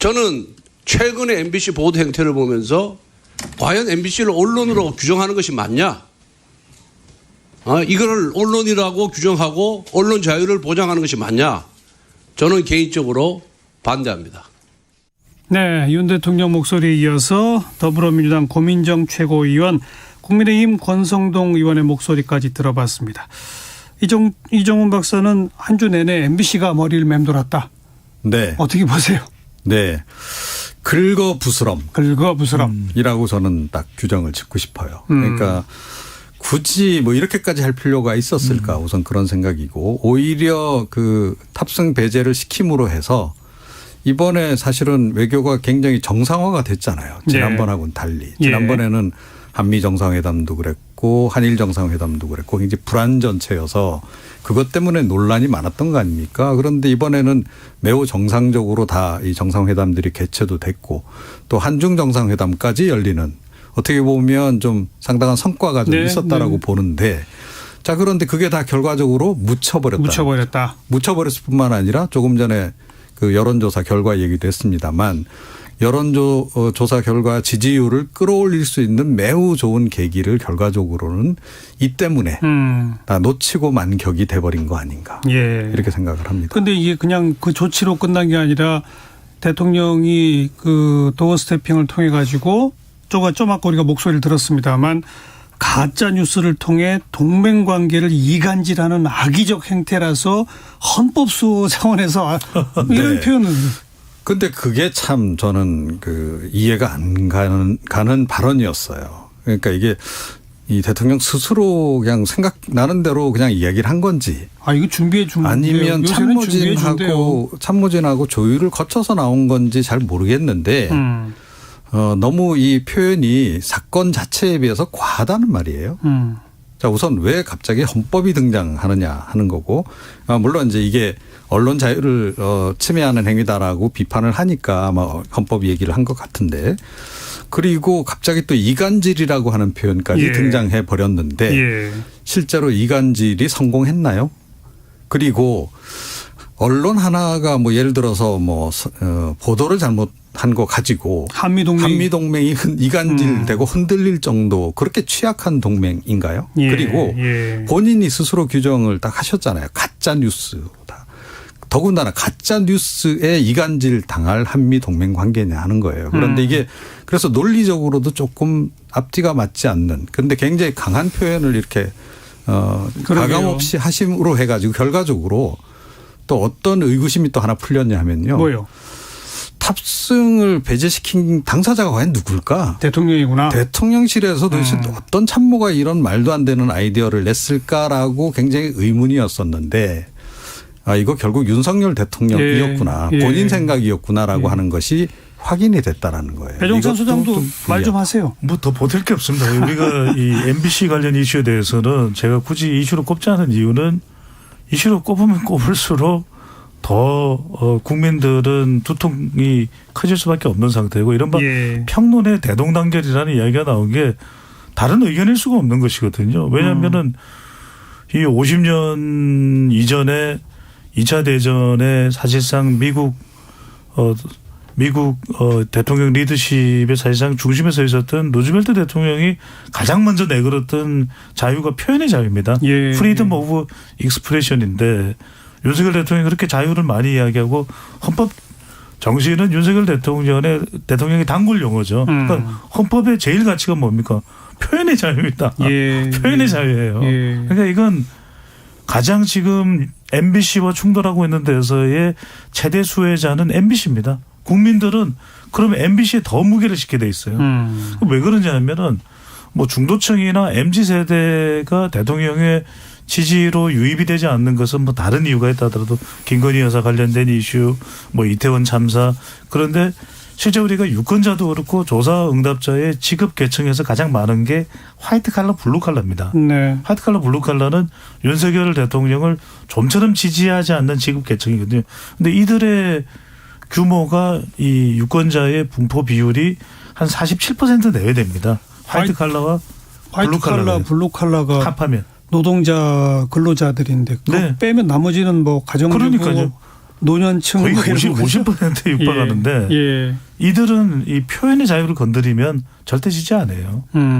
저는 최근에 MBC 보도 행태를 보면서 과연 MBC를 언론으로 규정하는 것이 맞냐? 이거를 언론이라고 규정하고 언론 자유를 보장하는 것이 맞냐? 저는 개인적으로 반대합니다. 네, 윤 대통령 목소리에 이어서 더불어민주당 고민정 최고위원, 국민의힘 권성동 의원의 목소리까지 들어봤습니다. 이정훈 박사는 한 주 내내 MBC가 머리를 맴돌았다. 네. 어떻게 보세요? 네. 긁어부스럼. 이라고 저는 딱 규정을 짓고 싶어요. 그러니까 굳이 뭐 이렇게까지 할 필요가 있었을까 우선 그런 생각이고, 오히려 그 탑승 배제를 시킴으로 해서 이번에 사실은 외교가 굉장히 정상화가 됐잖아요. 지난번하고는 달리. 지난번에는 한미 정상회담도 그랬고 한일 정상회담도 그랬고 굉장히 불안전체여서 그것 때문에 논란이 많았던 거 아닙니까? 그런데 이번에는 매우 정상적으로 다 이 정상회담들이 개최도 됐고 또 한중 정상회담까지 열리는, 어떻게 보면 좀 상당한 성과가 좀 있었다라고 보는데, 자, 그런데 그게 다 결과적으로 묻혀버렸다. 묻혀버렸을 뿐만 아니라 조금 전에 그 여론조사 결과 얘기도 했습니다만, 여론조사 결과 지지율을 끌어올릴 수 있는 매우 좋은 계기를 결과적으로는 이 때문에 다 놓치고 만 격이 돼버린 거 아닌가, 이렇게 생각을 합니다. 그런데 이게 그냥 그 조치로 끝난 게 아니라 대통령이 그 도어 스태핑을 통해 가지고 좀 아까 우리가 목소리를 들었습니다만 가짜 뉴스를 통해 동맹 관계를 이간질하는 악의적 행태라서 헌법수호 차원에서 이런 표현을. 근데 그게 참 저는 그 이해가 안 가는 발언이었어요. 그러니까 이게 이 대통령 스스로 그냥 생각나는 대로 그냥 이야기를 한 건지, 이거 준비해 준 아니면 참모진하고 조율을 거쳐서 나온 건지 잘 모르겠는데 너무 이 표현이 사건 자체에 비해서 과하다는 말이에요. 자, 우선 왜 갑자기 헌법이 등장하느냐 하는 거고, 물론 이제 이게 언론 자유를 침해하는 행위다라고 비판을 하니까 아마 헌법 얘기를 한 것 같은데, 그리고 갑자기 또 이간질이라고 하는 표현까지 등장해 버렸는데 실제로 이간질이 성공했나요? 그리고 언론 하나가 뭐 예를 들어서 뭐 보도를 잘못한 거 가지고 한미동맹이 이간질되고 흔들릴 정도 그렇게 취약한 동맹인가요? 그리고 본인이 스스로 규정을 딱 하셨잖아요. 가짜 뉴스다. 더군다나 가짜 뉴스에 이간질 당할 한미 동맹 관계냐 하는 거예요. 그런데 이게 그래서 논리적으로도 조금 앞뒤가 맞지 않는, 그런데 굉장히 강한 표현을 이렇게 가감없이 하심으로 해가지고 결과적으로 또 어떤 의구심이 또 하나 풀렸냐면요. 뭐요? 탑승을 배제시킨 당사자가 과연 누굴까? 대통령이구나. 대통령실에서 도대체 어떤 참모가 이런 말도 안 되는 아이디어를 냈을까라고 굉장히 의문이었었는데, 이거 결국 윤석열 대통령이었구나. 본인 생각이었구나라고 하는 것이 확인이 됐다라는 거예요. 배종찬 소장도 말 좀 하세요. 뭐 더 보탤 게 없습니다. 우리가 이 MBC 관련 이슈에 대해서는 제가 굳이 이슈로 꼽지 않은 이유는, 이슈로 꼽으면 꼽을수록 더 국민들은 두통이 커질 수밖에 없는 상태고, 이른바 평론의 대동단결이라는 이야기가 나온 게 다른 의견일 수가 없는 것이거든요. 왜냐하면은 이 50년 이전에 2차 대전에 사실상 미국 대통령 리더십의 사실상 중심에 서 있었던 루즈벨트 대통령이 가장 먼저 내걸었던 자유가 표현의 자유입니다. 프리덤 오브 익스프레션인데, 윤석열 대통령이 그렇게 자유를 많이 이야기하고, 헌법 정신은 윤석열 대통령이 단골 용어죠. 그러니까 헌법의 제일 가치가 뭡니까? 표현의 자유입니다. 표현의 자유예요. 그러니까 이건 가장 지금 MBC와 충돌하고 있는 데서의 최대 수혜자는 MBC입니다. 국민들은 그러면 MBC에 더 무게를 싣게 돼 있어요. 왜 그러냐면은 뭐 중도층이나 MZ세대가 대통령의 지지로 유입이 되지 않는 것은 뭐 다른 이유가 있다 하더라도 김건희 여사 관련된 이슈, 뭐 이태원 참사, 그런데 실제 우리가 유권자도 그렇고 조사 응답자의 직업 계층에서 가장 많은 게 화이트 칼라, 블루 칼라입니다. 화이트 칼라, 블루 칼라는 윤석열 대통령을 좀처럼 지지하지 않는 직업 계층이거든요. 그런데 이들의 규모가 이 유권자의 분포 비율이 한 47% 내외 됩니다. 화이트 칼라와 블루 칼라가 합하면 노동자 근로자들인데 빼면 나머지는 뭐 가정주부, 그러니까요. 노년층 거의 뭐 이런 50%에 육박하는데 예. 이들은 이 표현의 자유를 건드리면 절대 지지 않아요.